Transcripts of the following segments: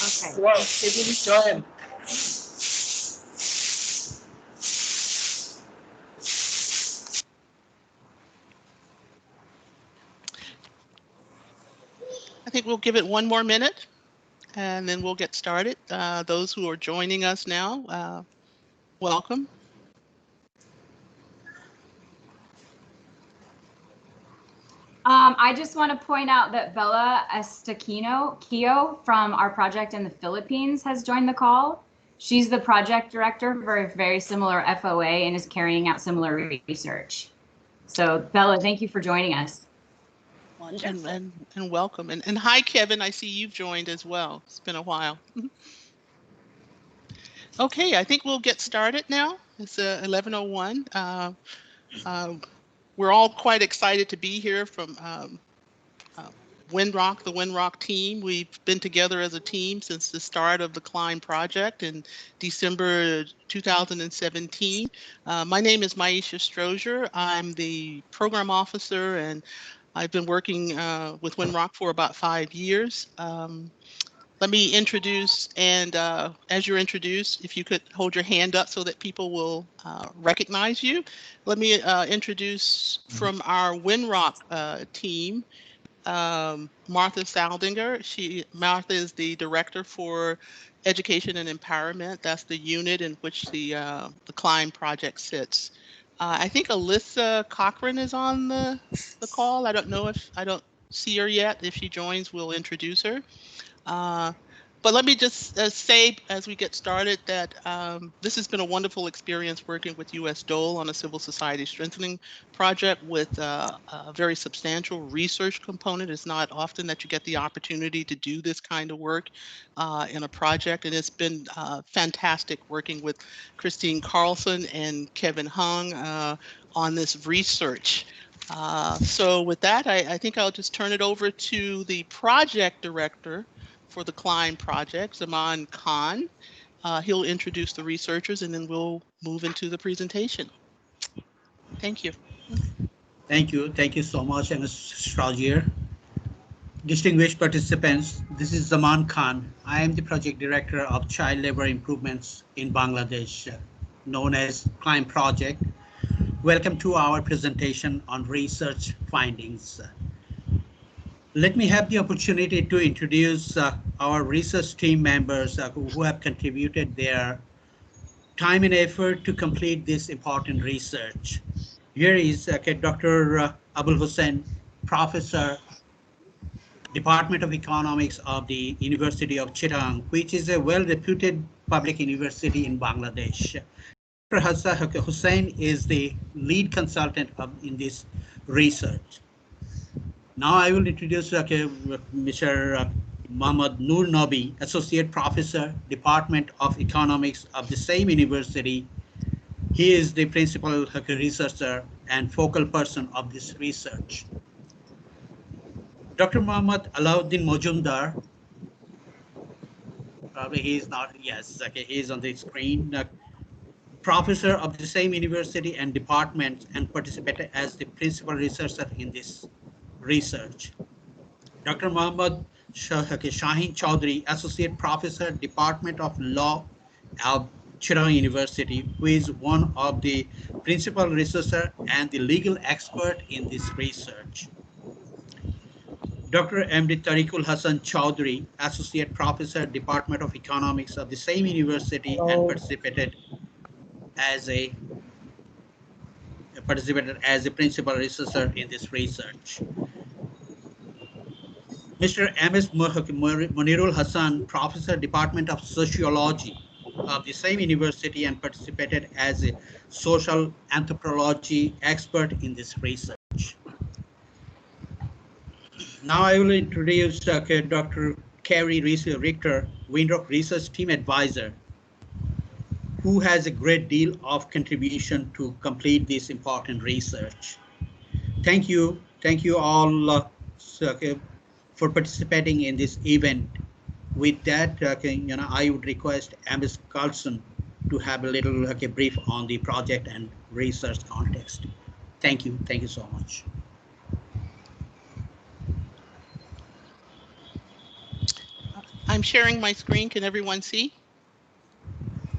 Okay. Wow, please join. I think we'll give it one more minute and then we'll get started. Those who are joining us now, welcome. I just want to point out that Bella Estaquino from our project in the Philippines has joined the call. She's the project director for a very similar FOA and is carrying out similar research. So Bella, thank you for joining us. And welcome. And hi, Kevin. I see you've joined as well. It's been a while. Okay, I think we'll get started now. It's 11:01. We're all quite excited to be here from Windrock, the Windrock team. We've been together as a team since the start of the Klein project in December 2017. My name is Maisha Strozier. I'm the program officer and I've been working with Windrock for about 5 years. Let me introduce, and as you're introduced, if you could hold your hand up so that people will recognize you. Let me introduce from our Windrock team, Martha Saldinger. Martha is the director for education and empowerment. That's the unit in which the Klein project sits. I think Alyssa Cochran is on the call. I don't know if I don't see her yet. If she joins, we'll introduce her. But let me just say as we get started that this has been a wonderful experience working with US Dole on a civil society strengthening project with a very substantial research component. It's not often that you get the opportunity to do this kind of work in a project, and it's been fantastic working with Christine Carlson and Kevin Hung on this research. So with that, I think I'll just turn it over to the project director for the Klein project, Zaman Khan. He'll introduce the researchers and then we'll move into the presentation. Thank you. Thank you. Thank you so much, Ms. Strozier. Distinguished participants, this is Zaman Khan. I am the project director of Child Labor Improvements in Bangladesh, known as Klein Project. Welcome to our presentation on research findings. Let me have the opportunity to introduce our research team members who have contributed their time and effort to complete this important research. Here is Dr. Abul Hussain, Professor, Department of Economics of the University of Chittagong, which is a well-reputed public university in Bangladesh. Dr. Hussain is the lead consultant in this research. Now I will introduce Mr. Muhammad Noor Nabi, Associate Professor, Department of Economics of the same university. He is the principal researcher and focal person of this research. Dr. Muhammad Alauddin Majumdar, probably he is not, yes, okay, he is on the screen. Professor of the same university and department and participated as the principal researcher in this research. Dr. Muhammad Shaheen Chowdhury, Associate Professor, Department of Law at Chittagong University, who is one of the principal researcher and the legal expert in this research. Dr. M.D. Tariqul Hassan Chowdhury, Associate Professor, Department of Economics of the same university and participated as a principal researcher in this research. Mr. M.S. Munirul Hassan, Professor, Department of Sociology of the same university and participated as a social anthropology expert in this research. Now I will introduce Dr. Carrie Richter, Windrock Research Team Advisor, who has a great deal of contribution to complete this important research. Thank you all for participating in this event. With that, I would request Ms. Carlson to have a little brief on the project and research context. Thank you so much. I'm sharing my screen. Can everyone see?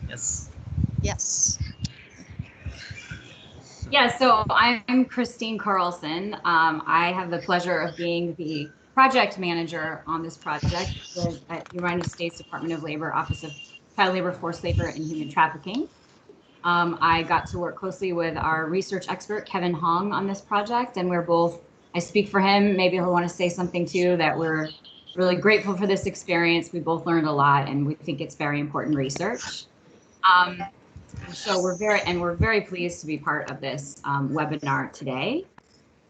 Yes. Yes. Yeah, so I'm Christine Carlson. I have the pleasure of being the project manager on this project at the United States Department of Labor, Office of Child Labor, Forced Labor, and Human Trafficking. I got to work closely with our research expert, Kevin Hong, on this project, and we're both, I speak for him, maybe he'll want to say something too, that we're really grateful for this experience. We both learned a lot, and we think it's very important research. So we're very pleased to be part of this webinar today.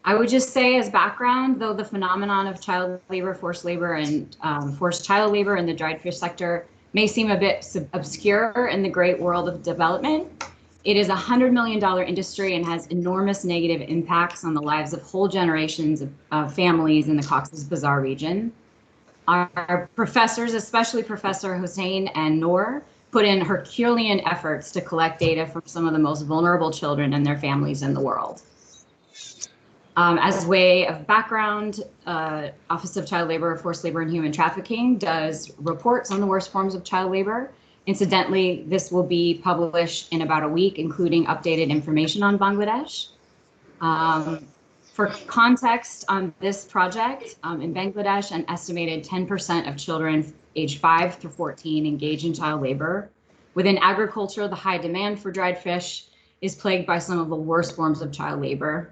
I would just say as background, though the phenomenon of child labor, forced labor, and forced child labor in the dried fish sector may seem a bit obscure in the great world of development, it is a $100 million industry and has enormous negative impacts on the lives of whole generations of families in the Cox's Bazar region. Our professors, especially Professor Hossein and Noor, put in Herculean efforts to collect data from some of the most vulnerable children and their families in the world. As a way of background, Office of Child Labor, Forced Labor, and Human Trafficking does reports on the worst forms of child labor. Incidentally, this will be published in about a week, including updated information on Bangladesh. For context on this project, in Bangladesh, an estimated 10% of children aged 5 through 14 engage in child labor. Within agriculture, the high demand for dried fish is plagued by some of the worst forms of child labor.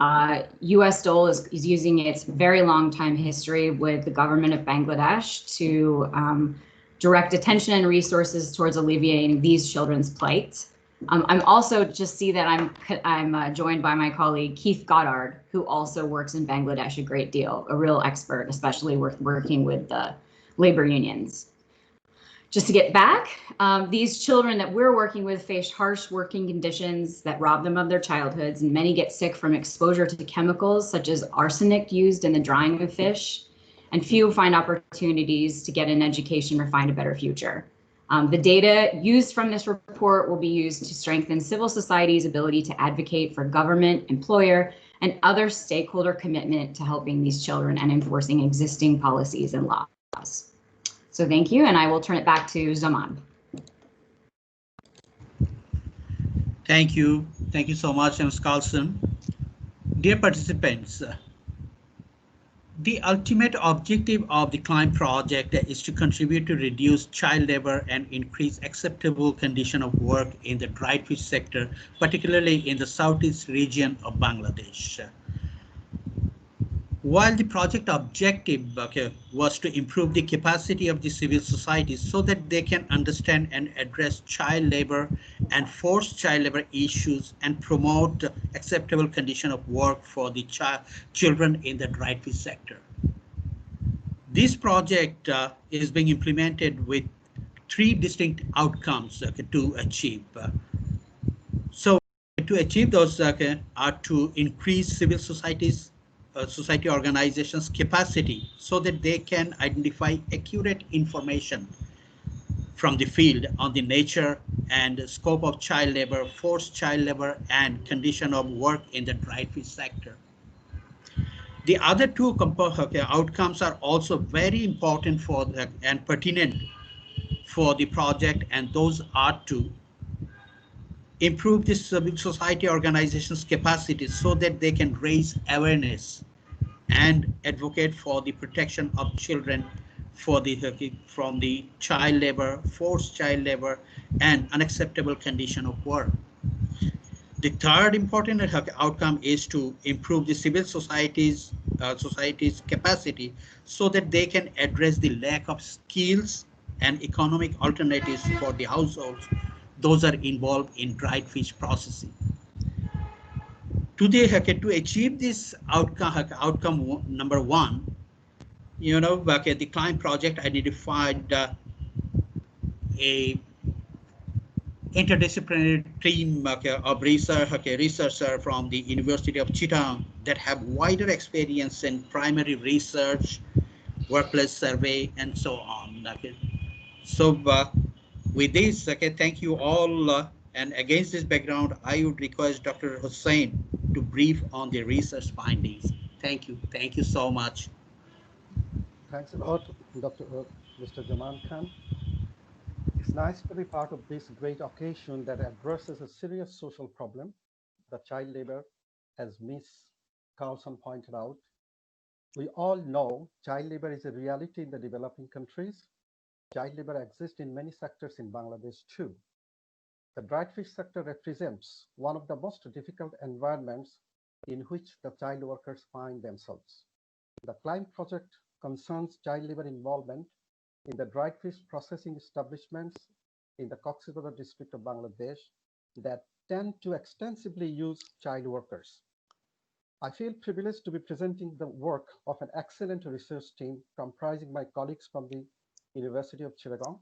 US Dole is using its very long time history with the government of Bangladesh to direct attention and resources towards alleviating these children's plight. I'm also just see that I'm joined by my colleague Keith Goddard, who also works in Bangladesh a great deal, a real expert, especially working with the labor unions. Just to get back, these children that we're working with face harsh working conditions that rob them of their childhoods, and many get sick from exposure to chemicals such as arsenic used in the drying of fish, and few find opportunities to get an education or find a better future. The data used from this report will be used to strengthen civil society's ability to advocate for government, employer, and other stakeholder commitment to helping these children and enforcing existing policies and laws. So thank you, and I will turn it back to Zaman. Thank you. Thank you so much, Ms. Carlson. Dear participants, the ultimate objective of the CLIMB project is to contribute to reduce child labor and increase acceptable condition of work in the dried fish sector, particularly in the southeast region of Bangladesh. While the project objective was to improve the capacity of the civil society so that they can understand and address child labor and forced child labor issues and promote acceptable condition of work for the children in the dried fish sector. This project is being implemented with 3 distinct outcomes to achieve. So to achieve those are to increase civil society organizations' capacity so that they can identify accurate information from the field on the nature and scope of child labor, forced child labor, and condition of work in the dried fish sector. The other 2 outcomes are also very important for and pertinent for the project, and those are to improve the civil society organizations' capacity so that they can raise awareness and advocate for the protection of children from the child labor, forced child labor, and unacceptable condition of work. The third important outcome is to improve the civil society's capacity so that they can address the lack of skills and economic alternatives for the households those are involved in dried fish processing. Today, to achieve this outcome number 1, the CLIMB project identified a interdisciplinary team of researchers from the University of Chittagong that have wider experience in primary research, workplace survey, and so on. So with this, thank you all. And against this background, I would request Dr. Hossein to brief on the research findings. Thank you. Thank you so much. Thanks a lot, Dr. Mr. Zaman Khan. It's nice to be part of this great occasion that addresses a serious social problem, the child labor, as Ms. Carlson pointed out. We all know child labor is a reality in the developing countries. Child labor exists in many sectors in Bangladesh too. The dried fish sector represents one of the most difficult environments in which the child workers find themselves. The CLIMB project concerns child labor involvement in the dried fish processing establishments in the Cox's Bazar district of Bangladesh that tend to extensively use child workers. I feel privileged to be presenting the work of an excellent research team comprising my colleagues from the University of Chittagong.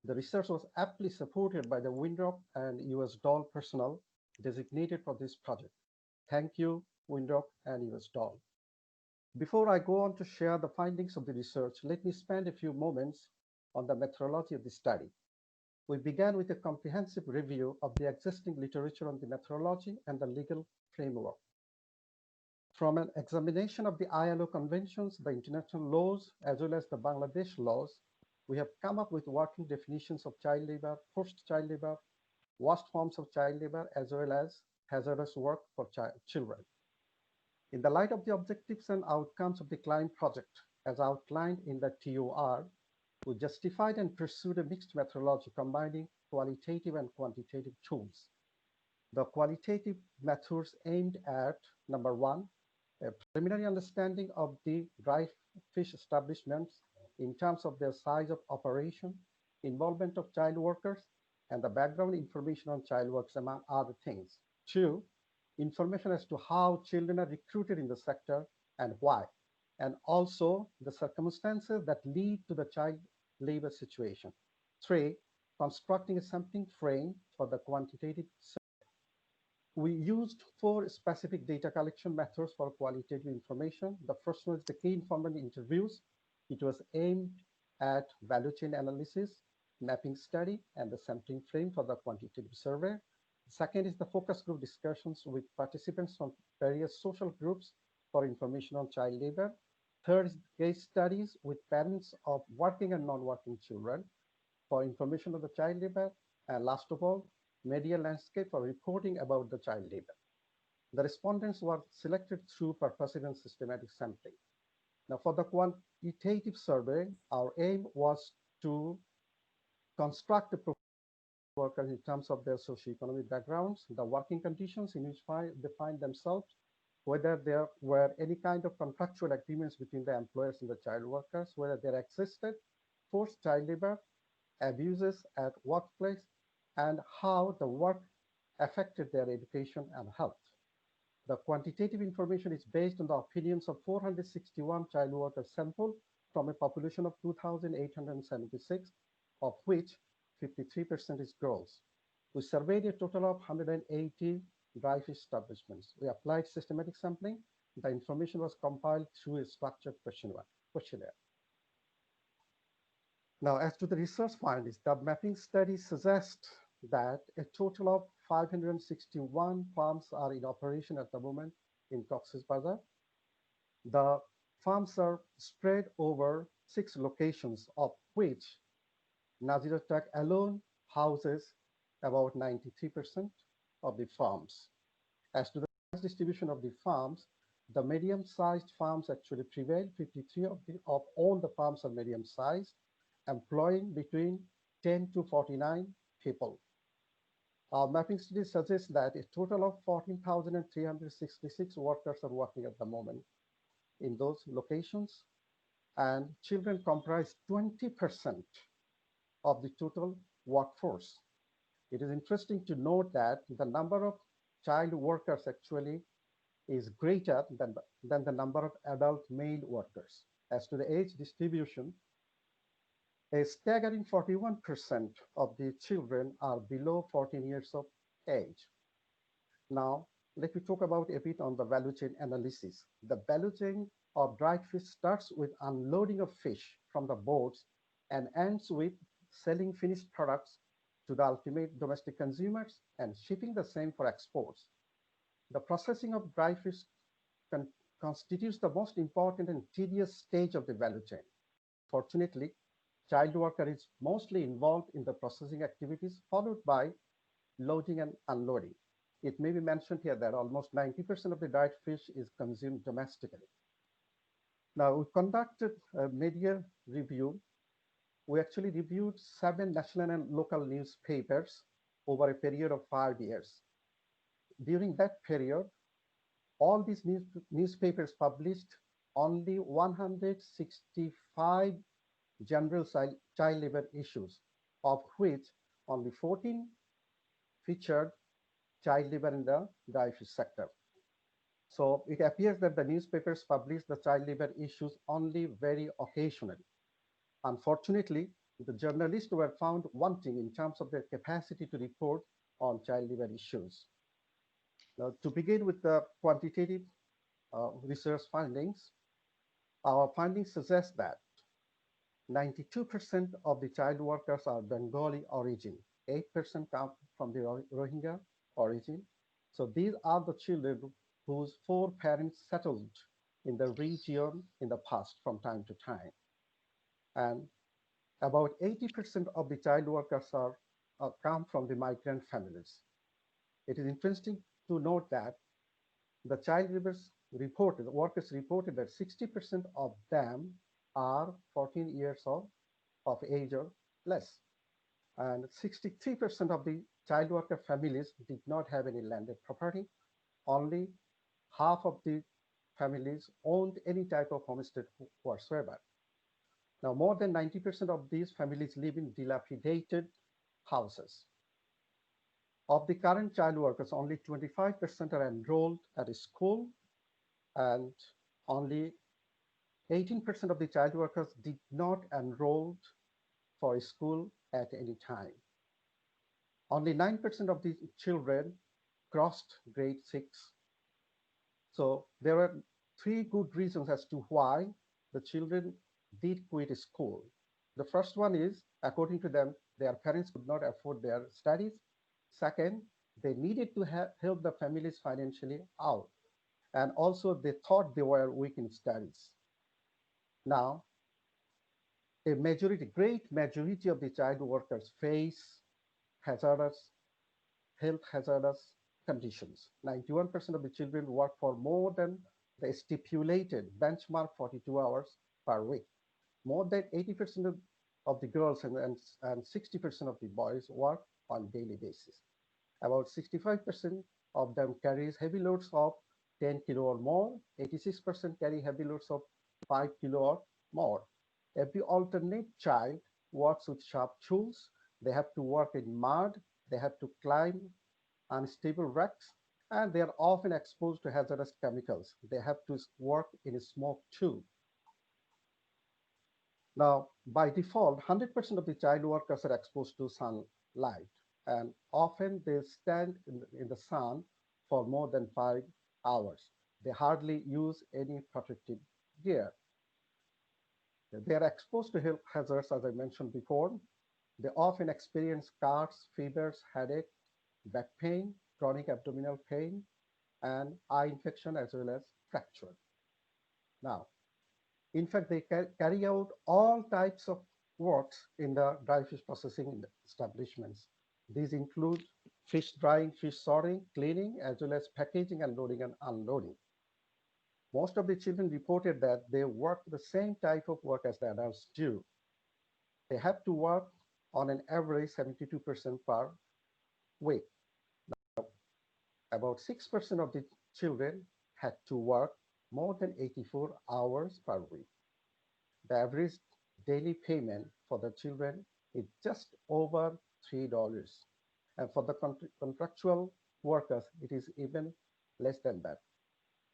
The research was aptly supported by the Winthrop and US Dole personnel designated for this project. Thank you, Winthrop and US Dole. Before I go on to share the findings of the research, let me spend a few moments on the methodology of the study. We began with a comprehensive review of the existing literature on the methodology and the legal framework. From an examination of the ILO conventions, the international laws, as well as the Bangladesh laws, we have come up with working definitions of child labor, forced child labor, worst forms of child labor, as well as hazardous work for children. In the light of the objectives and outcomes of the CLIMB project, as outlined in the TOR, we justified and pursued a mixed methodology combining qualitative and quantitative tools. The qualitative methods aimed at, number one, a preliminary understanding of the dry fish establishments in terms of their size of operation, involvement of child workers, and the background information on child workers, among other things. Two, information as to how children are recruited in the sector and why, and also the circumstances that lead to the child labor situation. Three, constructing a sampling frame for the quantitative survey. We used 4 specific data collection methods for qualitative information. The first one is the key informant interviews. It was aimed at value chain analysis, mapping study, and the sampling frame for the quantitative survey. Second is the focus group discussions with participants from various social groups for information on child labor. Third is case studies with parents of working and non-working children for information on the child labor. And last of all, media landscape for reporting about the child labor. The respondents were selected through purposive and systematic sampling. Now, for the quantitative survey, our aim was to construct a profile of workers in terms of their socioeconomic backgrounds, the working conditions in which they find themselves, whether there were any kind of contractual agreements between the employers and the child workers, whether there existed forced child labor, abuses at workplace, and how the work affected their education and health. The quantitative information is based on the opinions of 461 child workers sampled from a population of 2,876, of which 53% is girls. We surveyed a total of 180 dry fish establishments. We applied systematic sampling. The information was compiled through a structured questionnaire. Now, as to the research findings, the mapping study suggests that a total of 561 farms are in operation at the moment in Cox's Bazar. The farms are spread over 6 locations, of which Nazirattak alone houses about 93% of the farms. As to the distribution of the farms, the medium-sized farms actually prevail. 53 of all the farms are medium-sized, employing between 10 to 49 people. Our mapping study suggests that a total of 14,366 workers are working at the moment in those locations, and children comprise 20% of the total workforce. It is interesting to note that the number of child workers actually is greater than the number of adult male workers. As to the age distribution, a staggering 41% of the children are below 14 years of age. Now, let me talk about a bit on the value chain analysis. The value chain of dried fish starts with unloading of fish from the boats and ends with selling finished products to the ultimate domestic consumers and shipping the same for exports. The processing of dry fish constitutes the most important and tedious stage of the value chain. Fortunately, Child worker is mostly involved in the processing activities, followed by loading and unloading. It may be mentioned here that almost 90% of the dried fish is consumed domestically. Now, we conducted a media review. We actually reviewed 7 national and local newspapers over a period of 5 years. During that period, all these newspapers published only 165 general child labor issues, of which only 14 featured child labor in the dry fish sector. So it appears that the newspapers publish the child labor issues only very occasionally. Unfortunately, the journalists were found wanting in terms of their capacity to report on child labor issues. Now, to begin with the quantitative research findings, our findings suggest that 92% of the child workers are Bengali origin, 8% come from the Rohingya origin. So these are the children whose 4 parents settled in the region in the past from time to time. And about 80% of the child workers come from the migrant families. It is interesting to note that the child workers reported that 60% of them are 14 years of age or less. And 63% of the child worker families did not have any landed property. Only half of the families owned any type of homestead whatsoever. Now, more than 90% of these families live in dilapidated houses. Of the current child workers, only 25% are enrolled at a school, and only 18% of the child workers did not enroll for school at any time. Only 9% of the children crossed grade 6. So there are 3 good reasons as to why the children did quit school. The first one is, according to them, their parents could not afford their studies. Second, they needed to help the families financially out. And also they thought they were weak in studies. Now, great majority of the child workers face health hazardous conditions. 91% of the children work for more than the stipulated benchmark 42 hours per week. More than 80% of the girls and 60% of the boys work on daily basis. About 65% of them carries heavy loads of 10 kilo or more. 86% carry heavy loads of 5 kilo or more. Every alternate child works with sharp tools. They have to work in mud. They have to climb unstable wrecks, and they are often exposed to hazardous chemicals. They have to work in smoke too. Now, by default, 100% of the child workers are exposed to sunlight, and often they stand in the sun for more than 5 hours. They hardly use any protective gear. They are exposed to health hazards, as I mentioned before. They often experience scars, fevers, headache, back pain, chronic abdominal pain, and eye infection, as well as fracture. Now, in fact, they carry out all types of works in the dry fish processing establishments. These include fish drying, fish sorting, cleaning, as well as packaging and loading and unloading. Most of the children reported that they work the same type of work as the adults do. They have to work on an average 72% per week. About 6% of the children had to work more than 84 hours per week. The average daily payment for the children is just over $3. And for the contractual workers, it is even less than that,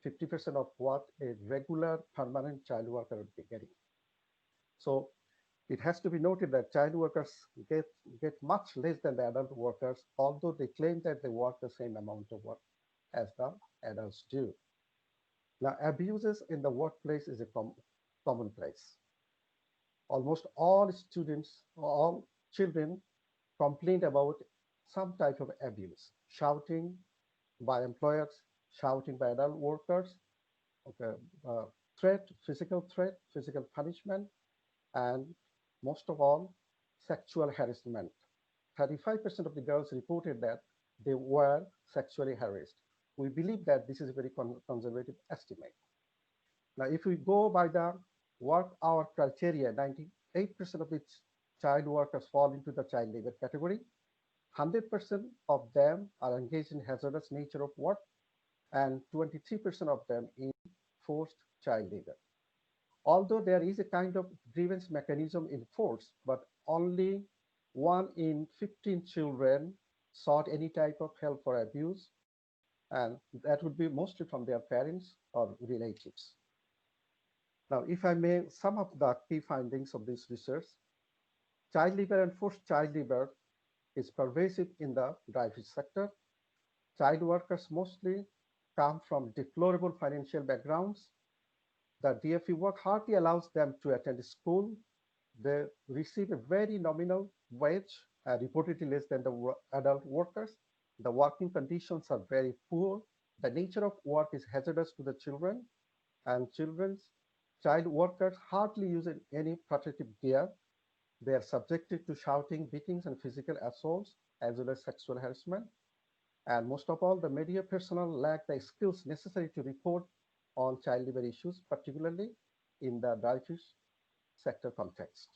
50% of what a regular permanent child worker would be getting. So it has to be noted that child workers get much less than the adult workers, although they claim that they work the same amount of work as the adults do. Now, abuses in the workplace is a commonplace. Almost all students, all children complained about some type of abuse, shouting by employers, shouting by adult workers, okay, physical threat, physical punishment, and most of all, sexual harassment. 35% of the girls reported that they were sexually harassed. We believe that this is a very conservative estimate. Now, if we go by the work hour criteria, 98% of the child workers fall into the child labor category. 100% of them are engaged in hazardous nature of work, and 23% of them in forced child labor. Although there is a kind of grievance mechanism in force, but only 1 in 15 children sought any type of help for abuse, and that would be mostly from their parents or relatives. Now, if I may sum up the key findings of this research, child labor and forced child labor is pervasive in the dry fish sector. Child workers mostly come from deplorable financial backgrounds. The DFE work hardly allows them to attend school. They receive a very nominal wage, reportedly less than the adult workers. The working conditions are very poor. The nature of work is hazardous to the children, and child workers hardly use any protective gear. They are subjected to shouting, beatings, and physical assaults, as well as sexual harassment. And most of all, the media personnel lack the skills necessary to report on child labor issues, particularly in the dry fish sector context.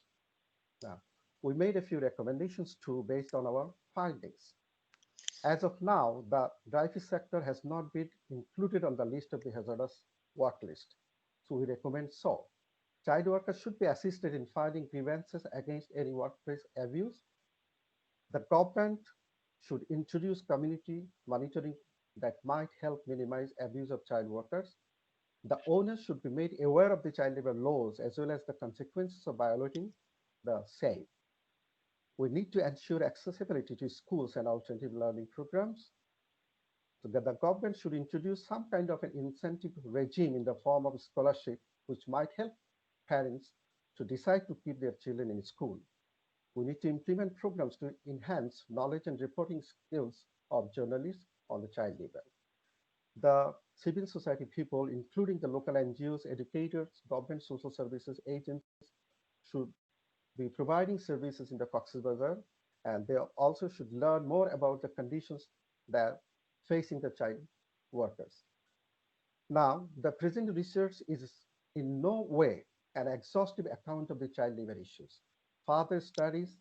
Now, we made a few recommendations too based on our findings. As of now, the dry fish sector has not been included on the list of the hazardous work list. So we recommend so. Child workers should be assisted in filing grievances against any workplace abuse. The government should introduce community monitoring that might help minimize abuse of child workers. The owners should be made aware of the child labor laws as well as the consequences of violating the same. We need to ensure accessibility to schools and alternative learning programs. So that the government should introduce some kind of an incentive regime in the form of scholarship, which might help parents to decide to keep their children in school. We need to implement programs to enhance knowledge and reporting skills of journalists on the child labor. The civil society people, including the local NGOs, educators, government social services agencies, should be providing services in the Cox's Bazar, and they also should learn more about the conditions that facing the child workers. Now, the present research is in no way an exhaustive account of the child labor issues. Further studies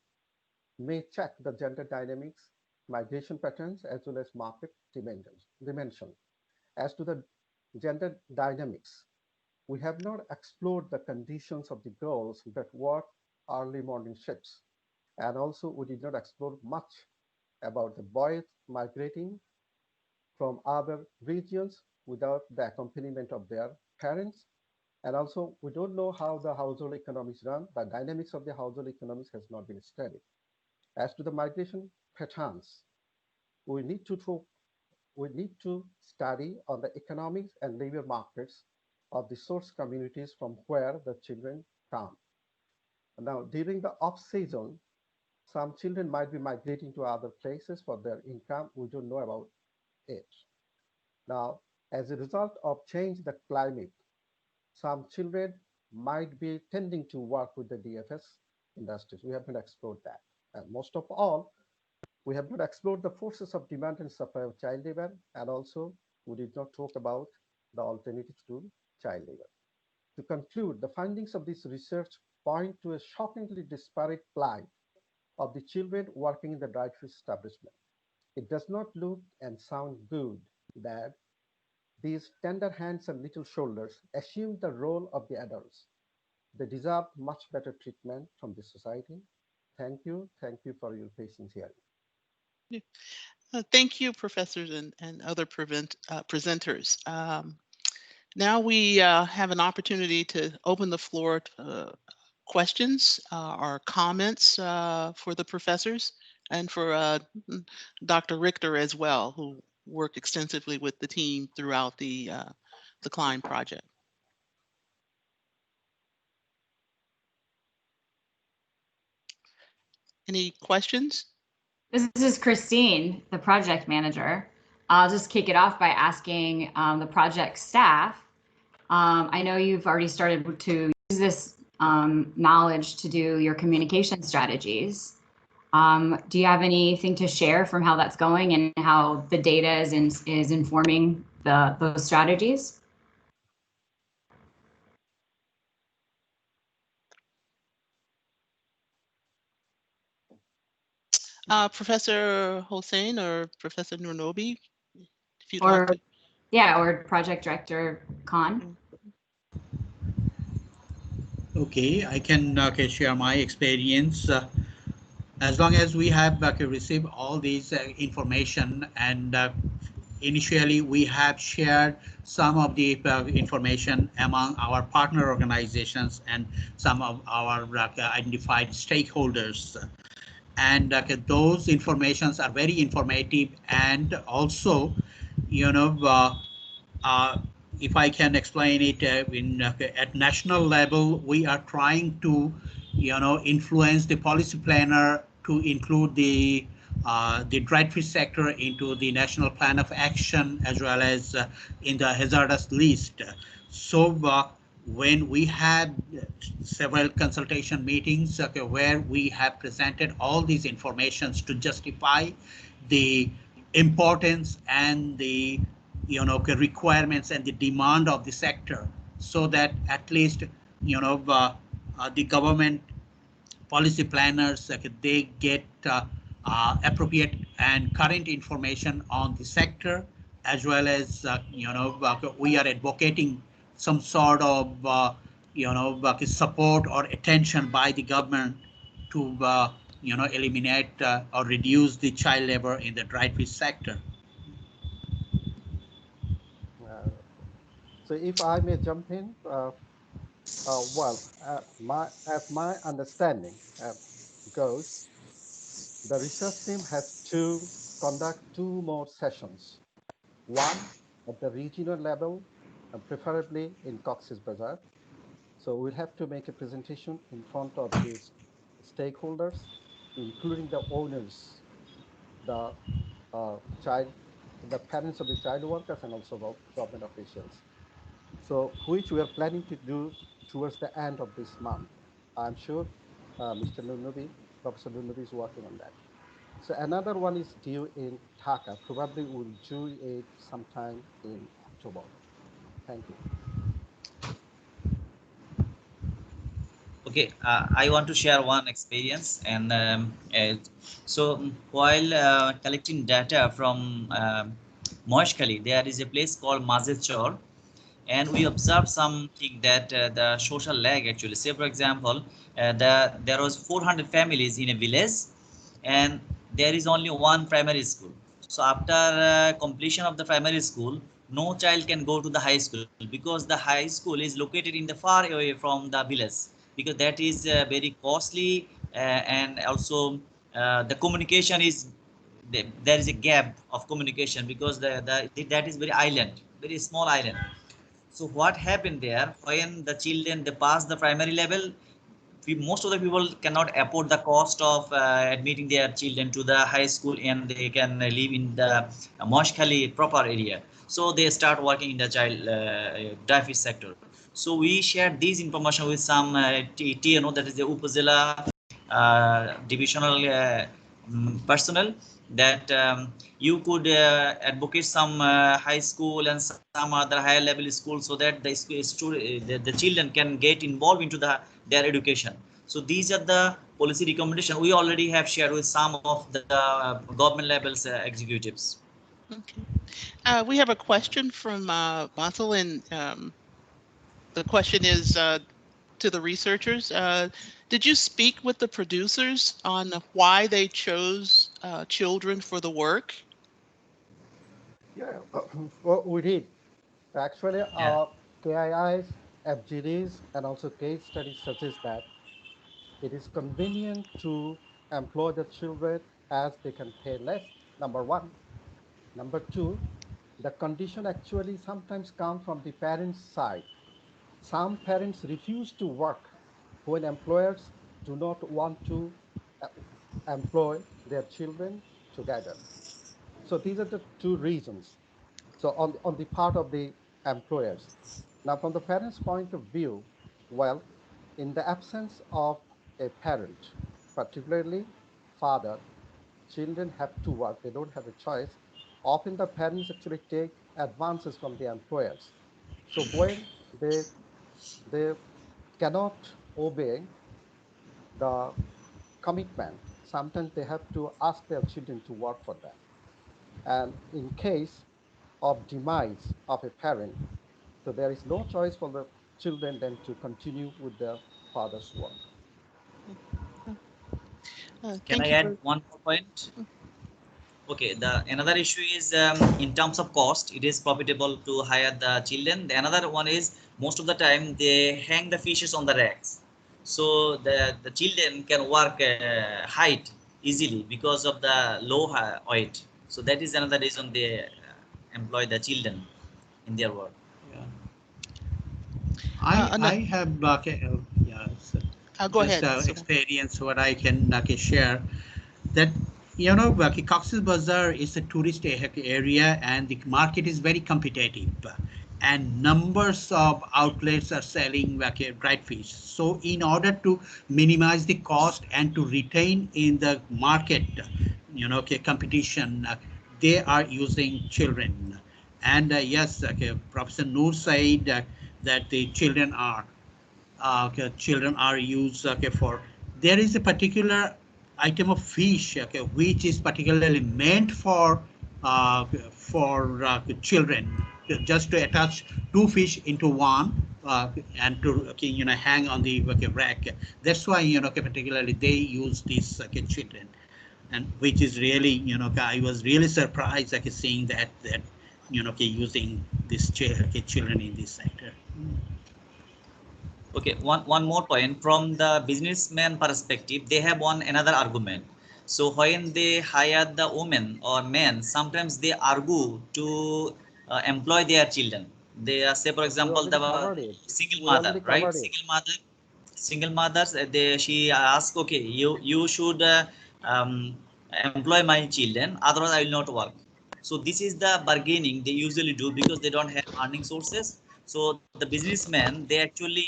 may check the gender dynamics, migration patterns, as well as market dimension. As to the gender dynamics, we have not explored the conditions of the girls that work early morning shifts. And also, we did not explore much about the boys migrating from other regions without the accompaniment of their parents. And also, we don't know how the household economics run. The dynamics of the household economics has not been studied. As to the migration patterns, we need to study on the economics and labor markets of the source communities from where the children come. Now, during the off-season, some children might be migrating to other places for their income. We don't know about it. Now, as a result of change in the climate, some children might be tending to work with the DFS industries. We have not explored that. And most of all, we have not explored the forces of demand and supply of child labor, and also we did not talk about the alternatives to child labor. To conclude, the findings of this research point to a shockingly disparate plight of the children working in the dry fish establishment. It does not look and sound good that these tender hands and little shoulders assume the role of the adults. They deserve much better treatment from the society. Thank you. Thank you for your patience here. Thank you, professors and other presenters. Now we have an opportunity to open the floor to questions or comments for the professors and for Dr. Richter as well, who worked extensively with the team throughout the CLIMB project. Any questions? This is Christine, the project manager. I'll just kick it off by asking the project staff. I know you've already started to use this knowledge to do your communication strategies. Do you have anything to share from how that's going and how the data is informing those strategies? Professor Hossein or Professor Nurnobi, if you'd Or, like to. yeah, or Project Director Khan. Okay, I can share my experience. As long as we have received all these information, and initially we have shared some of the information among our partner organizations and some of our identified stakeholders. And those informations are very informative, and also, you know, if I can explain it at national level, we are trying to, influence the policy planner to include the dry-free sector into the national plan of action, as well as in the hazardous list. So when we had several consultation meetings where we have presented all these informations to justify the importance and the requirements and the demand of the sector, so that at least the government policy planners they get appropriate and current information on the sector, as well as we are advocating some sort of support or attention by the government to eliminate or reduce the child labor in the dry fish sector. So if I may jump in, as my understanding goes, the research team has to conduct 2 more sessions. One at the regional level, preferably in Cox's Bazar. So we'll have to make a presentation in front of these stakeholders, including the owners, the the parents of the child workers, and also government officials. So which we are planning to do towards the end of this month. I'm sure Mr. Nurnubi, Professor Nurnubi is working on that. So another one is due in Dhaka. Probably we'll do it sometime in October. Thank you. Okay, I want to share one experience. And so while collecting data from Moeshkali, there is a place called Mazechor, and we observed something that the social lag actually. Say, for example, there was 400 families in a village, and there is only one primary school. So after completion of the primary school, no child can go to the high school because the high school is located in the far away from the village, because that is very costly, and also the communication is there is a gap of communication because that is very small island. So what happened there, when the children they pass the primary level, most of the people cannot afford the cost of admitting their children to the high school, and they can live in the Moshkhali proper area. So they start working in the child dry fish sector. So we shared these information with some TNO, that is the Upazila divisional personnel, that you could advocate some high school and some other higher level school, so that the children can get involved into their education. So these are the policy recommendations we already have shared with some of the government levels executives. Okay. We have a question from Basil, and the question is to the researchers. Did you speak with the producers on why they chose children for the work? Yeah, well, we did. Actually, Yeah. KIIs, FGDs, and also case studies suggest that it is convenient to employ the children as they can pay less, number one. Number two, the condition actually sometimes comes from the parents' side. Some parents refuse to work when employers do not want to uh, employ their children together. So these are the two reasons. So on the part of the employers. Now, from the parents' point of view, well, In the absence of a parent, particularly father, children have to work. They don't have a choice. Often the parents actually take advances from the employers. So when they cannot obey the commitment, sometimes they have to ask their children to work for them. And in case of demise of a parent, so there is no choice for the children than to continue with their father's work. Can I Thank you add for. one more point? Okay, the another issue is in terms of cost, it is profitable to hire the children. The another one is most of the time they hang the fishes on the racks, so the children can work height easily because of the low weight. So that is another reason they employ the children in their work. Yeah. Uh, I ano- have yeah, so Go just ahead, Suma. experience what I can share that Cox's Bazar is a tourist area and the market is very competitive and numbers of outlets are selling dried fish. So in order to minimize the cost and to retain in the market, competition, they are using children. And yes, Professor Noor said that the children are used for. There is a particular item of fish which is particularly meant for children, just to attach two fish into one and to hang on the rack. That's why particularly they use these children, and which is really I was really surprised seeing that using these children in this sector. Okay, one more point from the businessman perspective, they have one another argument. So when they hire the woman or men, sometimes they argue to employ their children. They say, for We example, already the covered it. single We mother, already right? covered it. Single mothers. She asks, okay, you should employ my children, otherwise I will not work. So this is the bargaining they usually do because they don't have earning sources. So the businessmen, they actually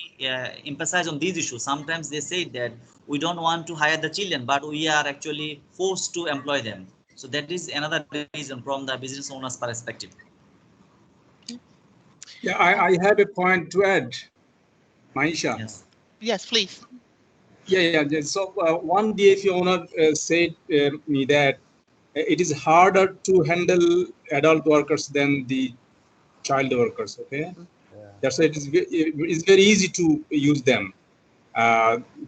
emphasize on these issues. Sometimes they say that we don't want to hire the children, but we are actually forced to employ them. So that is another reason from the business owner's perspective. Yeah, I have a point to add, Maisha. Yes. Yes, please. Yeah. So one DFE owner said me that it is harder to handle adult workers than the child workers. Okay, Yeah. that's why it's very easy to use them.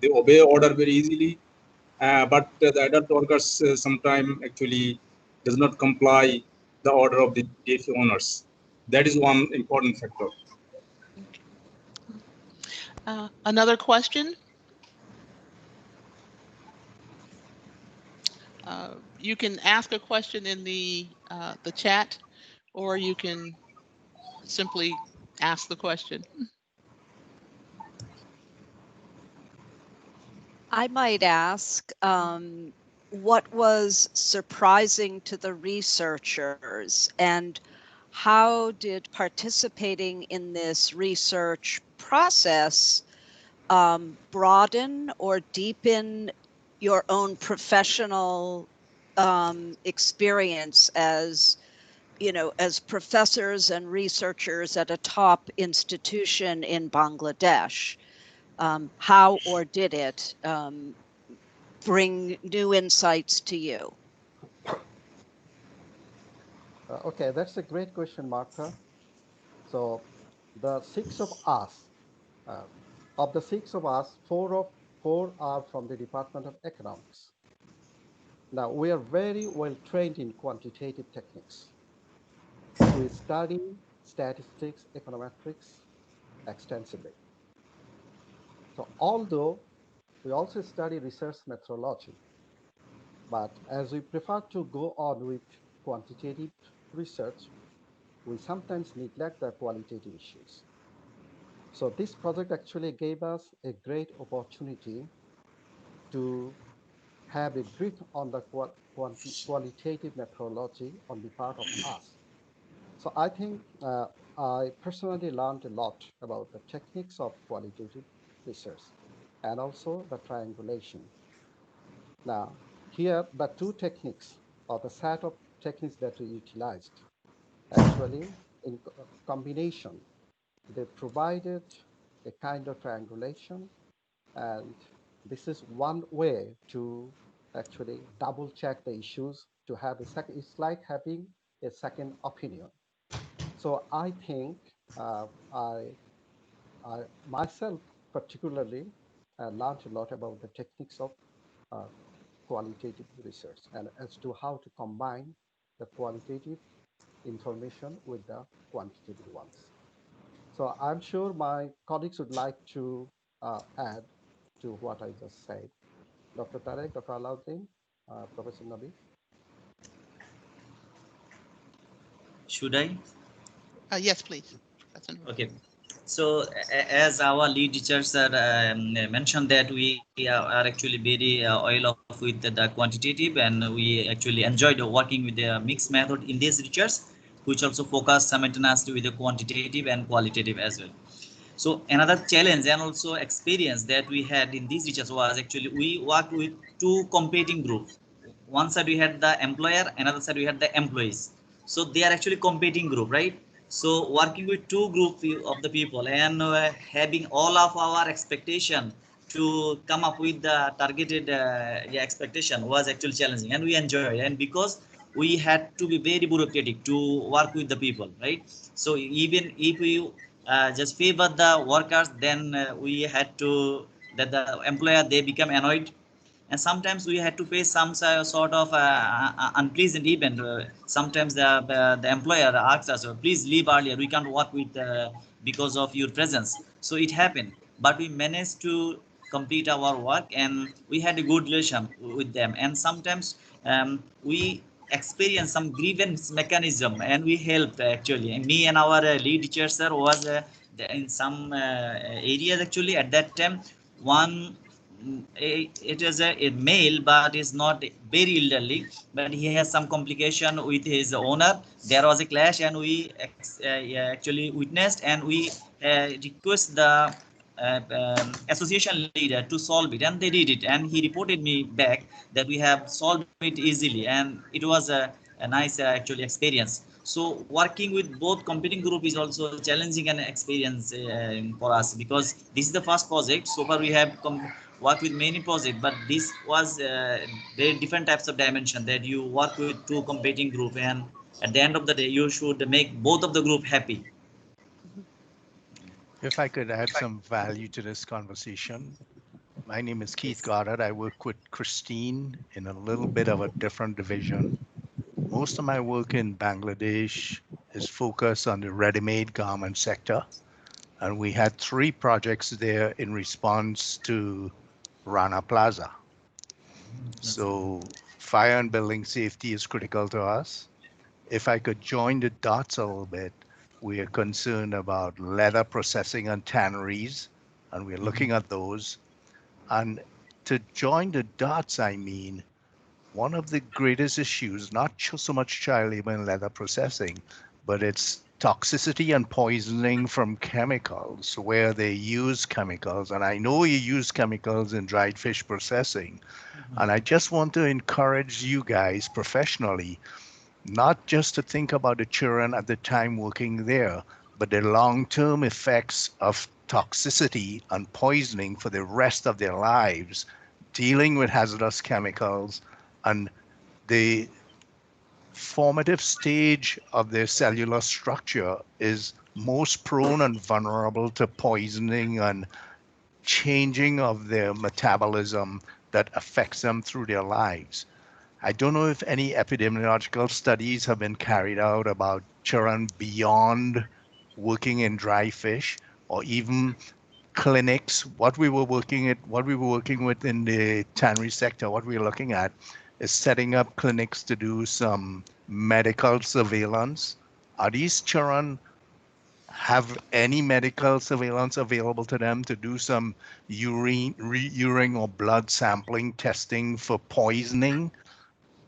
They obey order very easily, but the adult workers sometimes actually does not comply the order of the DFE owners. That is one important factor. Another question? You can ask a question in the chat, or you can simply ask the question. I might ask, what was surprising to the researchers, and how did participating in this research process broaden or deepen your own professional experience as as professors and researchers at a top institution in Bangladesh? How or did it bring new insights to you? Okay, that's a great question, Martha. So the six uh, of the six of us, four are from the Department of Economics. Now we are very well trained in quantitative techniques. We study statistics, econometrics extensively. So although we also study research methodology, but as we prefer to go on with quantitative research, we sometimes neglect the qualitative issues. So this project actually gave us a great opportunity to have a grip on the qualitative methodology on the part of us. So I think I personally learned a lot about the techniques of qualitative research. and also the triangulation. Now, here the two techniques or the set of techniques that we utilized actually in combination, they provided a kind of triangulation, and this is one way to actually double check the issues to have a second. It's like having a second opinion. So I think I myself particularly learned a lot about the techniques of uh, qualitative research and as to how to combine the qualitative information with the quantitative ones. So I'm sure my colleagues would like to add to what I just said. Dr. Tarek, Dr. Alauddin, Professor Nabi. Should I? Yes, please. Okay. So as our lead teachers mentioned that we are actually very oil off with the quantitative, and we actually enjoyed working with the mixed method in these research, which also focus simultaneously with the quantitative and qualitative as well. So another challenge and also experience that we had in these research was actually we worked with two competing groups. One side we had the employer, another side we had the employees. So they are actually competing group, right? So working with two group of the people and having all of our expectation to come up with the targeted expectation was actually challenging, and we enjoyed. And because we had to be very bureaucratic to work with the people, right? So even if we just favor the workers, then we had to that the employer they become annoyed, and sometimes we had to face some sort of unpleasant event. Sometimes the employer asks us, please leave earlier, we can't work with because of your presence. So it happened, but we managed to complete our work, and we had a good relation with them. And sometimes we experienced some grievance mechanism, and we helped actually. And me and our lead teacher sir was in some areas actually at that time. One it is a male, but is not very elderly, but he has some complication with his owner. There was a clash, and we actually witnessed, and we request the association leader to solve it, and they did it, and he reported me back that we have solved it easily, and it was a nice actually experience. So working with both competing group is also challenging an experience for us, because this is the first project. So far we have worked with many projects, but this was very different types of dimension, that you work with two competing group, and at the end of the day you should make both of the group happy. If I could add some value to this conversation. My name is Keith Goddard. I work with Christine in a little bit of a different division. Most of my work in Bangladesh is focused on the ready-made garment sector. And we had 3 projects there in response to Rana Plaza. So fire and building safety is critical to us. If I could join the dots a little bit, we are concerned about leather processing and tanneries, and we're looking at those. And to join the dots, I mean, one of the greatest issues, not so much child labor in leather processing, but it's toxicity and poisoning from chemicals, where they use chemicals. And I know you use chemicals in dried fish processing. And I just want to encourage you guys professionally, not just to think about the children at the time working there, but the long-term effects of toxicity and poisoning for the rest of their lives, dealing with hazardous chemicals, and the formative stage of their cellular structure is most prone and vulnerable to poisoning and changing of their metabolism that affects them through their lives. I don't know if any epidemiological studies have been carried out about children beyond working in dry fish, or even clinics. What we were working with in the tannery sector, what we were looking at is setting up clinics to do some medical surveillance. Are these children have any medical surveillance available to them to do some urine or blood sampling testing for poisoning?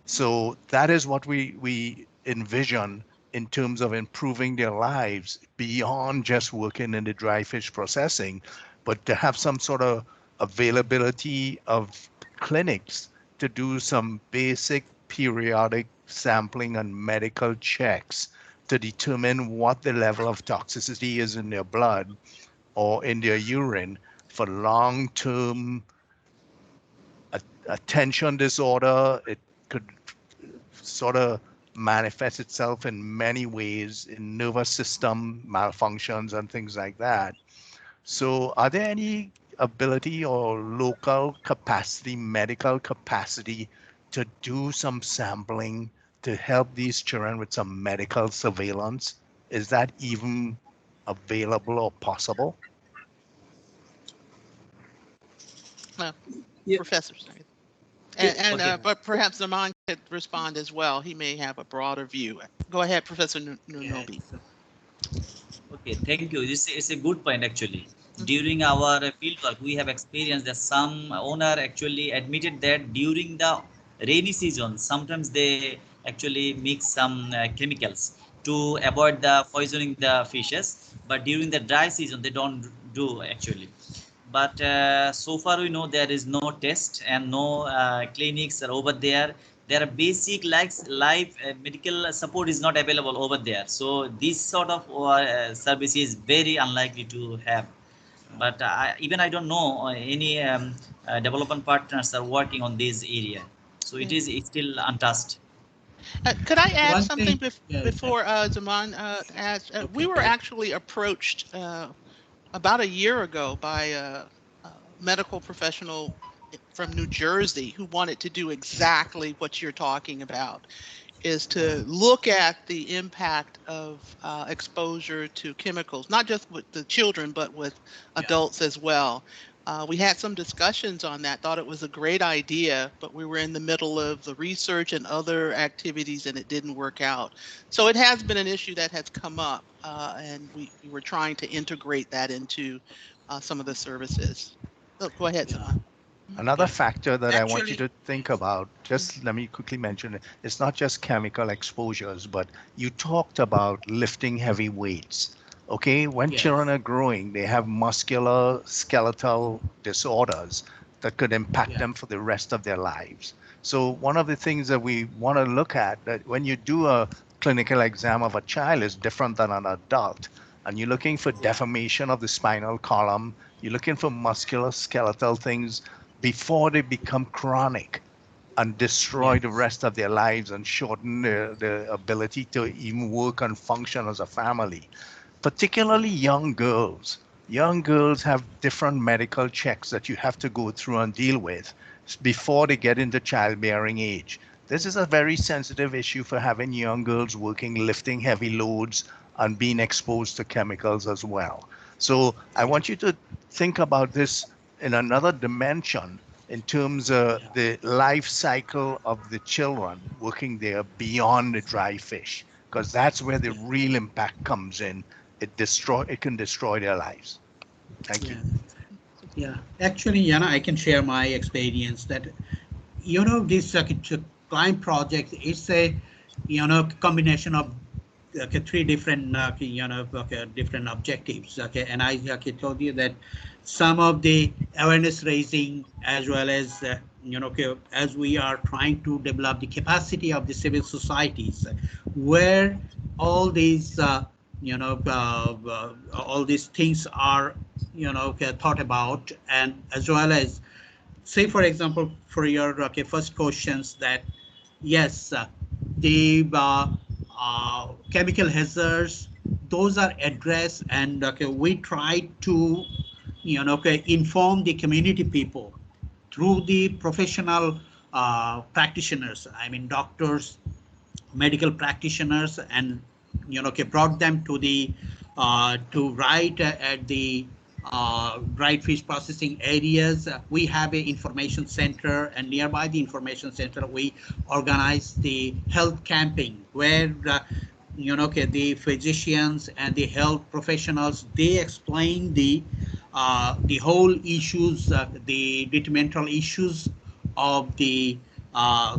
So that is what we envision in terms of improving their lives beyond just working in the dry fish processing, but to have some sort of availability of clinics to do some basic periodic sampling and medical checks to determine what the level of toxicity is in their blood or in their urine for long-term attention disorder. It could sort of manifest itself in many ways in nervous system malfunctions and things like that. So are there any ability or local capacity, medical capacity to do some sampling to help these children with some medical surveillance? Is that even available or possible? Yeah. Professor, sorry. Yeah, And okay. but perhaps Zaman could respond as well. He may have a broader view. Go ahead, Professor Nunobi. Okay, thank you. It's a good point actually. Mhm. During our field work, we have experienced that some owner actually admitted that during the rainy season, sometimes they actually mix some chemicals to avoid the poisoning the fishes. But during the dry season, they don't do actually. But so far we know there is no test and no clinics are over there. There are basic like life medical support is not available over there, so this sort of service is very unlikely to have. But even I don't know any development partners are working on this area, so it is still untouched. Could I add One something thing, yeah, before Zaman adds? We okay. were actually approached about a year ago by a medical professional from New Jersey who wanted to do exactly what you're talking about, is to look at the impact of exposure to chemicals, not just with the children, but with adults as well. We had some discussions on that, thought it was a great idea, but we were in the middle of the research and other activities and it didn't work out. So it has been an issue that has come up and we were trying to integrate that into some of the services. Oh, go ahead, Yeah. Zaman. Another Yeah. factor that I want you Actually, to think about, just let me quickly mention it, it's not just chemical exposures, but you talked about lifting heavy weights. Okay, when yes. children are growing, they have muscular skeletal disorders that could impact Yeah. them for the rest of their lives. So one of the things that we want to look at, that when you do a clinical exam of a child is different than an adult, and you're looking for Yeah. deformation of the spinal column, you're looking for muscular skeletal things before they become chronic and destroy the Yes. rest of their lives and shorten their ability to even work and function as a family. Particularly young girls. Young girls have different medical checks that you have to go through and deal with before they get into childbearing age. This is a very sensitive issue for having young girls working, lifting heavy loads, and being exposed to chemicals as well. So I want you to think about this in another dimension in terms of Yeah. the life cycle of the children working there beyond the dry fish, because that's where the Yeah. real impact comes in. It can destroy their lives. Thank you. Yeah. Yeah. Actually, I can share my experience that, this climb project is a, combination of three different, different objectives. Okay. And I told you that some of the awareness raising as well as, as we are trying to develop the capacity of the civil societies where all these, all these things are, thought about, and as well as, say, for example, for your first questions that, yes, the chemical hazards, those are addressed, and we try to, inform the community people through the professional practitioners, I mean, doctors, medical practitioners, and brought them to the to right at the dried fish processing areas. We have an information center, and nearby the information center we organize the health camping where the physicians and the health professionals, they explain the whole issues, the detrimental issues of the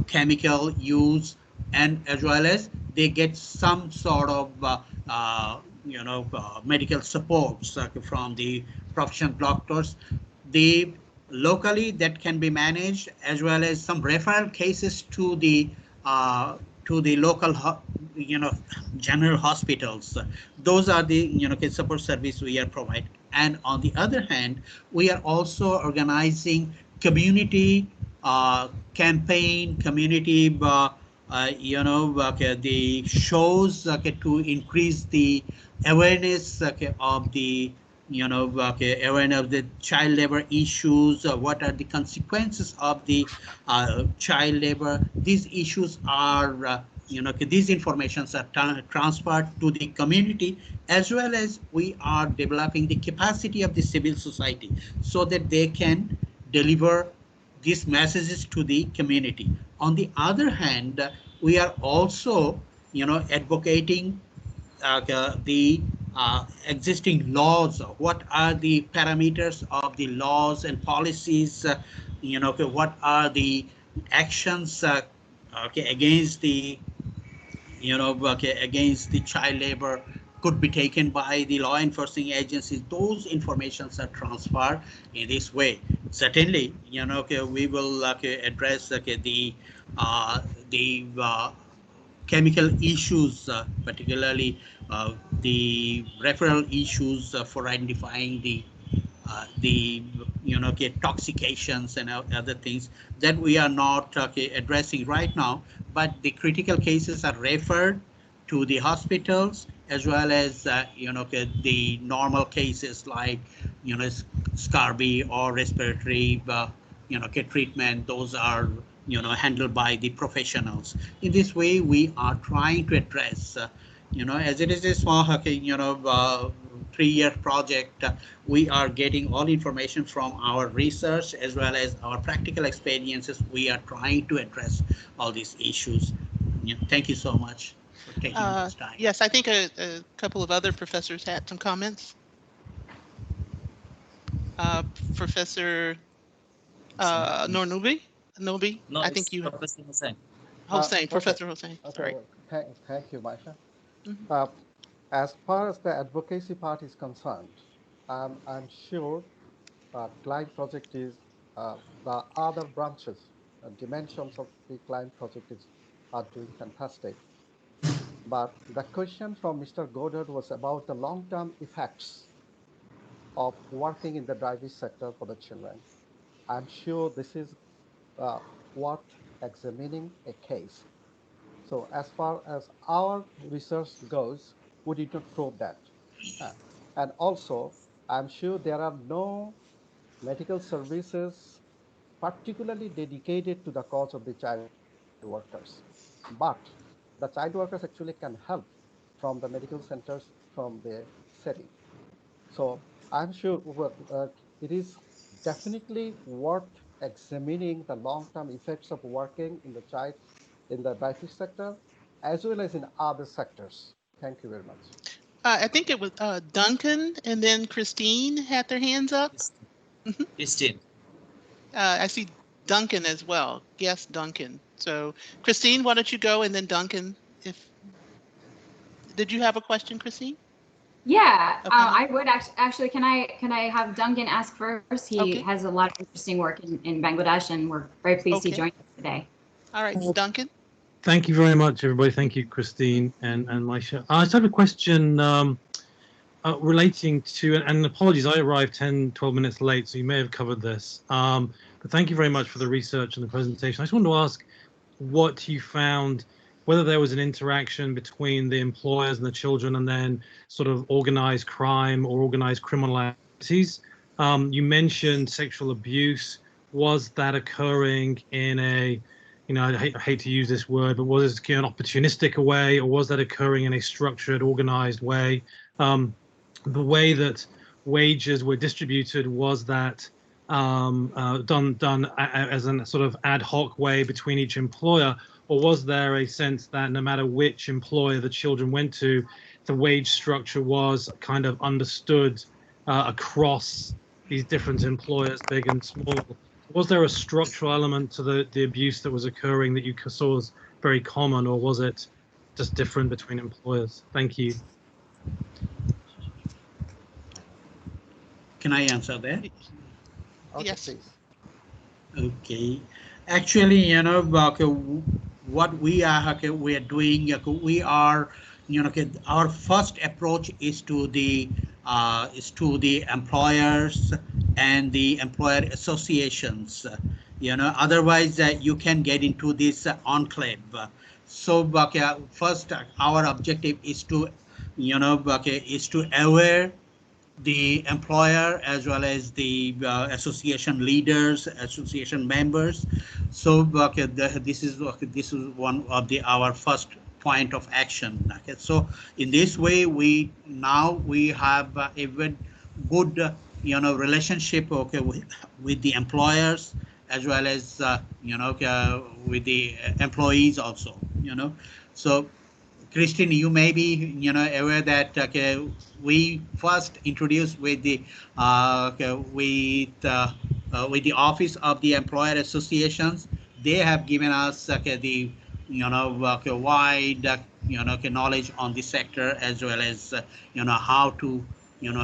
chemical use, and as well as they get some sort of medical supports from the professional doctors. The locally that can be managed, as well as some referral cases to the local, general hospitals. Those are the case support service we are providing. And on the other hand, we are also organizing community campaign, community the shows to increase the awareness of the awareness of the child labor issues. What are the consequences of the child labor? These issues are these informations are transferred to the community, as well as we are developing the capacity of the civil society so that they can deliver these messages to the community. On the other hand, we are also advocating the existing laws. What are the parameters of the laws and policies? What are the actions against the against the child labor could be taken by the law enforcement agencies? Those informations are transferred in this way. Certainly, we will address the chemical issues, particularly the referral issues for identifying the toxications and other things that we are not addressing right now. But the critical cases are referred to the hospitals, as well as the normal cases like scurvy or respiratory treatment. Those are handled by the professionals. In this way, we are trying to address as it is a small 3-year project, we are getting all information from our research as well as our practical experiences. We are trying to address all these issues. Thank you so much for taking this time. Yes, I think a couple of other professors had some comments. Professor Nobi, No, I think you. Professor Hossain. Hossain, Professor Okay. Hossain. Okay, Sorry. well, thank you, Maisha. Mhm. As far as the advocacy part is concerned, I'm sure client project is the other branches, dimensions of the client project are doing fantastic. But the question from Mr. Goddard was about the long-term effects of working in the driving sector for the children. I'm sure this is what examining a case. So as far as our research goes, we did not probe that. And also, I'm sure there are no medical services particularly dedicated to the cause of the child workers. But the child workers actually can help from the medical centers from the setting. So I'm sure it is definitely worth examining the long-term effects of working in the child in the diabetes sector as well as in other sectors. Thank you very much. I think it was Duncan and then Christine had their hands up. Christine. I see Duncan as well. Yes, Duncan. So Christine, why don't you go, and then Duncan, did you have a question, Christine? Yeah, Okay. I would actually. Can I have Duncan ask first? He Okay. has a lot of interesting work in Bangladesh, and we're very pleased he Okay. joined us today. All right, Duncan. Thank you very much, everybody. Thank you, Christine and Maisha. I just have a question relating to, and apologies, I arrived 10, 12 minutes late, so you may have covered this. But thank you very much for the research and the presentation. I just wanted to ask what you found, whether there was an interaction between the employers and the children, and then sort of organized crime or organized criminal activities. You mentioned sexual abuse. Was that occurring in a, I hate to use this word, but was it an opportunistic way, or was that occurring in a structured, organized way? The way that wages were distributed, was that done as a sort of ad hoc way between each employer, or was there a sense that no matter which employer the children went to, the wage structure was kind of understood across these different employers, big and small? Was there a structural element to the abuse that was occurring that you saw was very common, or was it just different between employers? Thank you. Can I answer that? Okay, Yes. please. Okay. Actually, okay, what we are doing, we are, okay, our first approach is to the employers and the employer associations. Otherwise you can get into this enclave. So, okay, first our objective is to, okay, is to aware the employer as well as the association leaders, association members. So okay, this is one of the our first point of action. Okay, so in this way we have a very good relationship, okay, with the employers as well as with the employees also. So Christine, you may be, aware that okay, we first introduced with the okay, with the Office of the Employer Associations. They have given us okay, the okay, wide okay, knowledge on the sector as well as how to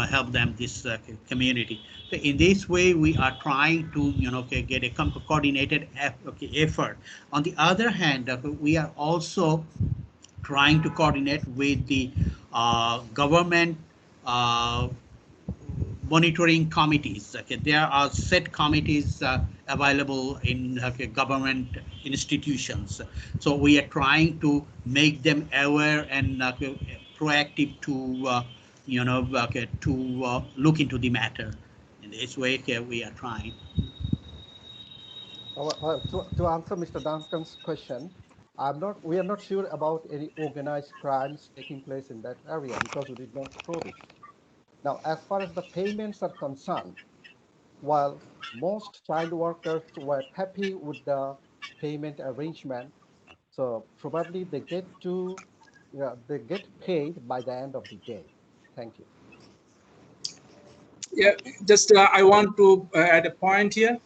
help them this community. So in this way, we are trying to okay, get a coordinated okay, effort. On the other hand, we are also trying to coordinate with the government uh, monitoring committees. Okay, there are set committees available in government institutions. So we are trying to make them aware and proactive to to look into the matter. In this way, we are trying. To answer Mr. Duncan's question, we are not sure about any organized crimes taking place in that area because we did not probe it. Now, as far as the payments are concerned, while most child workers were happy with the payment arrangement, so probably they get paid by the end of the day. Thank you. Yeah, just I want to add a point here,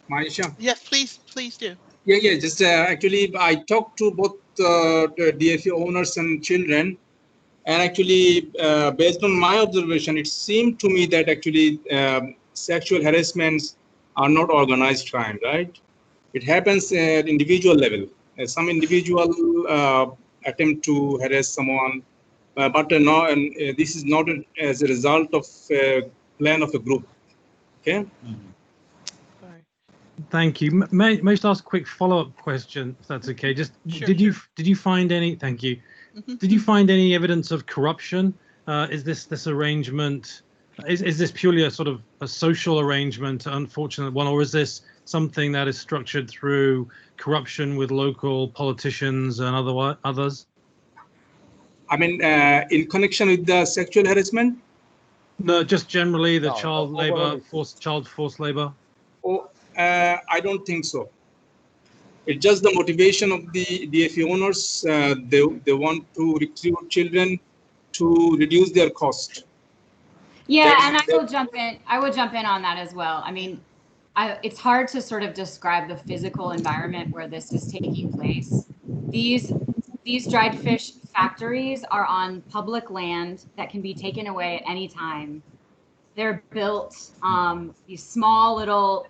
Maisha. Yes, please do. Yeah. Just actually, I talked to both the DFE owners and children, and actually, based on my observation, it seemed to me that actually sexual harassments are not organized crime, right? It happens at individual level. Some individual attempt to harass someone, but no, and this is not as a result of plan of a group. Okay. Sorry. Thank you. May I just ask a quick follow-up question, if that's okay? Just Sure, did you find any? Thank you. Did you find any evidence of corruption? Is this arrangement? Is this purely a sort of a social arrangement, unfortunate one, or is this something that is structured through corruption with local politicians and others? I mean, in connection with the sexual harassment? No, just generally the No, child labor, forced labor. Oh, I don't think so. It's just the motivation of the DFE owners. They want to recruit children to reduce their cost. Yeah, and I will jump in. I will jump in on that as well. I mean, it's hard to sort of describe the physical environment where this is taking place. These dried fish factories are on public land that can be taken away at any time. They're built these small little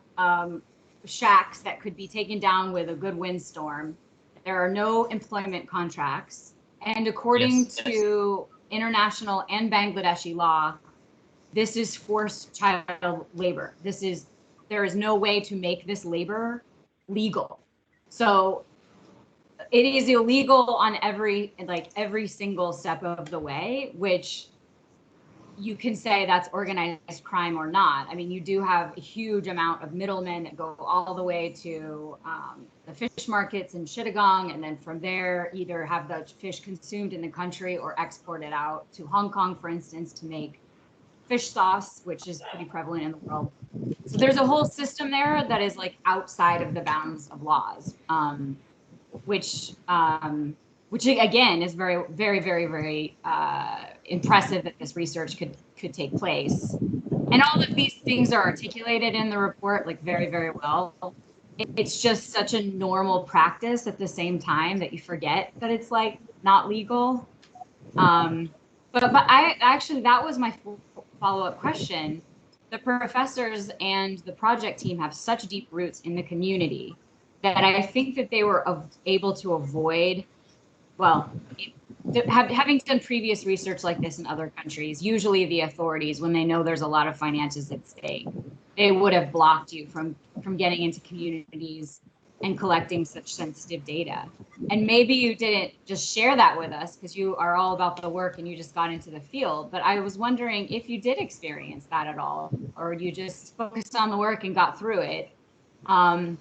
shacks that could be taken down with a good windstorm. There are no employment contracts, and according to international and Bangladeshi law, this is forced child labor. There is no way to make this labor legal. So it is illegal on every single step of the way, which you can say that's organized crime or not. I mean, you do have a huge amount of middlemen that go all the way to the fish markets in Chittagong, and then from there either have the fish consumed in the country or exported out to Hong Kong, for instance, to make fish sauce, which is pretty prevalent in the world. So there's a whole system there that is like outside of the bounds of laws, which again is very, very, very, very impressive that this research could take place. And all of these things are articulated in the report like very, very well. It's just such a normal practice at the same time that you forget that it's like not legal. But I actually, that was my follow-up question. the professors and the project team have such deep roots in the community that I think that they were able to avoid, well, having done previous research like this in other countries, usually the authorities, when they know there's a lot of finances at stake, they would have blocked you from getting into communities and collecting such sensitive data. And maybe you didn't just share that with us because you are all about the work and you just got into the field. But I was wondering if you did experience that at all, or you just focused on the work and got through it. And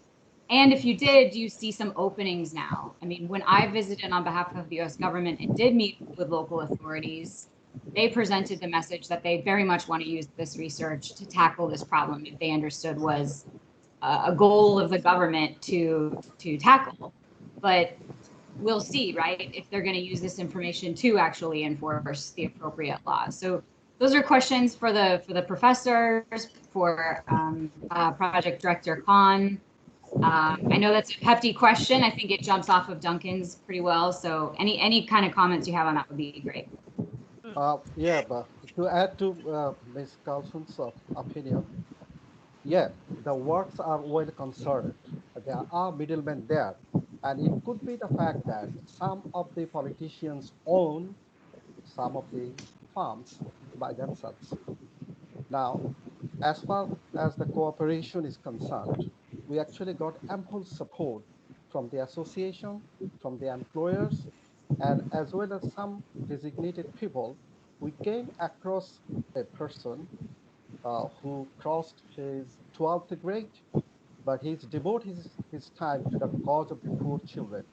if you did, do you see some openings now? I mean, when I visited on behalf of the US government and did meet with local authorities, they presented the message that they very much want to use this research to tackle this problem that they understood was a goal of the government to tackle. But we'll see, right, if they're going to use this information to actually enforce the appropriate laws. So those are questions for the professors, for Project Director Khan. I know that's a hefty question. I think it jumps off of Duncan's pretty well. So any kind of comments you have on that would be great. Yeah, but to add to Ms. Carlson's opinion, yeah, the works are well concerned. There are middlemen there. And it could be the fact that some of the politicians own some of the farms by themselves. Now, as far as the cooperation is concerned, we actually got ample support from the association, from the employers, and as well as some designated people. We came across a person who crossed his 12th grade, but he's devoted his time to the cause of the poor children.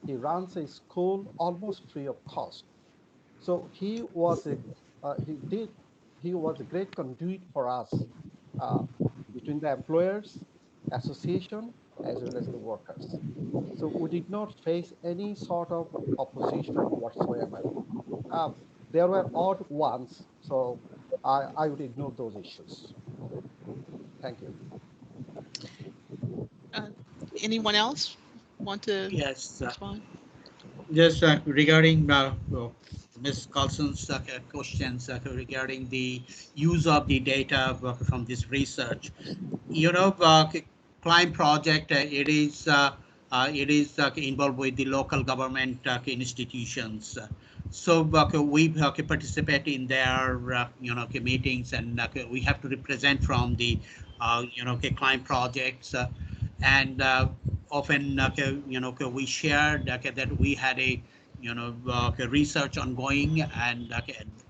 He runs a school almost free of cost. So he was a great conduit for us between the employers, association, as well as the workers. So we did not face any sort of opposition whatsoever. There were odd ones, so I would ignore those issues. Thank you. Anyone else want to Yes, respond? just regarding Ms. Carlson's questions regarding the use of the data from this research. You know, CLIMB project, it is involved with the local government institutions. So we participate in their meetings, and we have to represent from the CLIMB projects, and often we shared that we had a research ongoing, and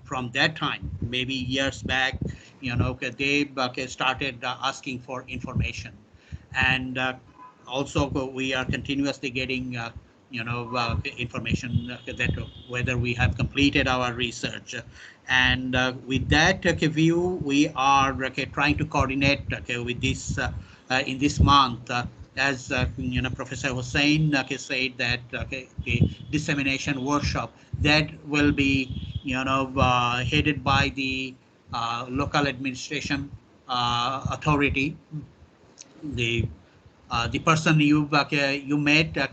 from that time, maybe years back, they started asking for information, and also we are continuously getting information that whether we have completed our research, and with that view, we are trying to coordinate with this in this month. As Professor Hussain said, that the dissemination workshop that will be headed by the local administration authority. The person you met,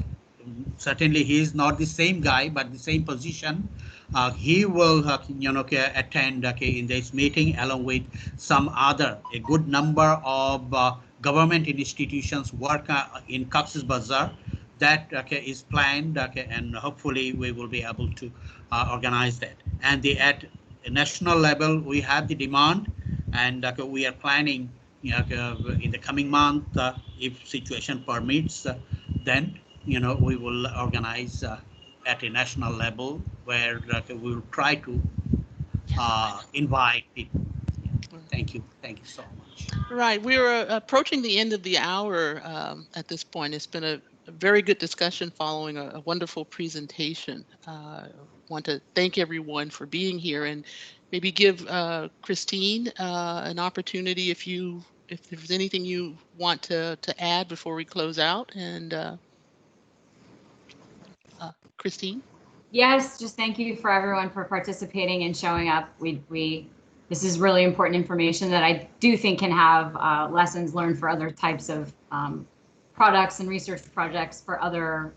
certainly he is not the same guy, but the same position. He will attend in this meeting along with some other a good number of government institutions work in Cox's Bazar. That is planned, and hopefully we will be able to organize that. And at a national level, we have the demand, and we are planning in the coming month, if situation permits, then we will organize at a national level where we will try to invite people. Thank you so much. Right, we're approaching the end of the hour at this point. It's been a very good discussion following a wonderful presentation. Want to thank everyone for being here, and maybe give Christine an opportunity if there's anything you want to add before we close out. And Christine? Yes, just thank you for everyone for participating and showing up. This is really important information that I do think can have lessons learned for other types of products and research projects for other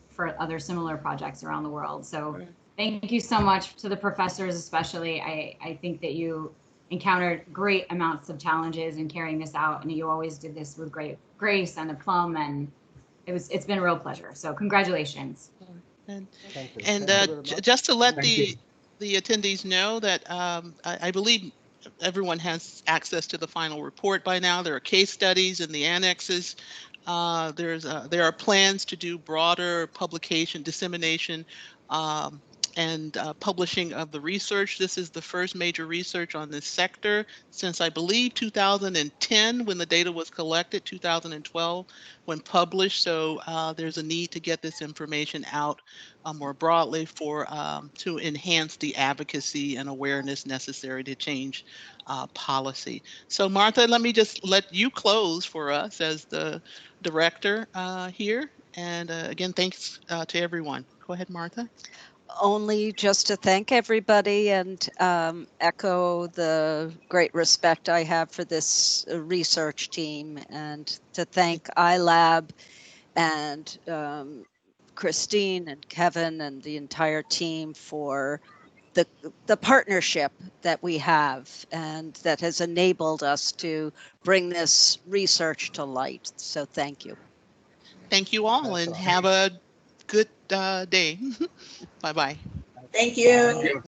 similar projects around the world. So thank you so much to the professors, especially. I think that you encountered great amounts of challenges in carrying this out, and you always did this with great grace and aplomb, and it's been a real pleasure. So congratulations. And, Thank you. and Thank you very much. just to let Thank you. the attendees know that I believe everyone has access to the final report by now. There are case studies in the annexes. There are plans to do broader publication, dissemination, and publishing of the research. This is the first major research on this sector since I believe 2010 when the data was collected, 2012 when published. So there's a need to get this information out more broadly for to enhance the advocacy and awareness necessary to change policy. So Martha, let me just let you close for us as the director here. And again, thanks to everyone. Go ahead, Martha. Only just to thank everybody and echo the great respect I have for this research team, and to thank iLab and Christine and Kevin and the entire team for the partnership that we have and that has enabled us to bring this research to light. So thank you. Thank you all and have a good day. Bye-bye. Thank you.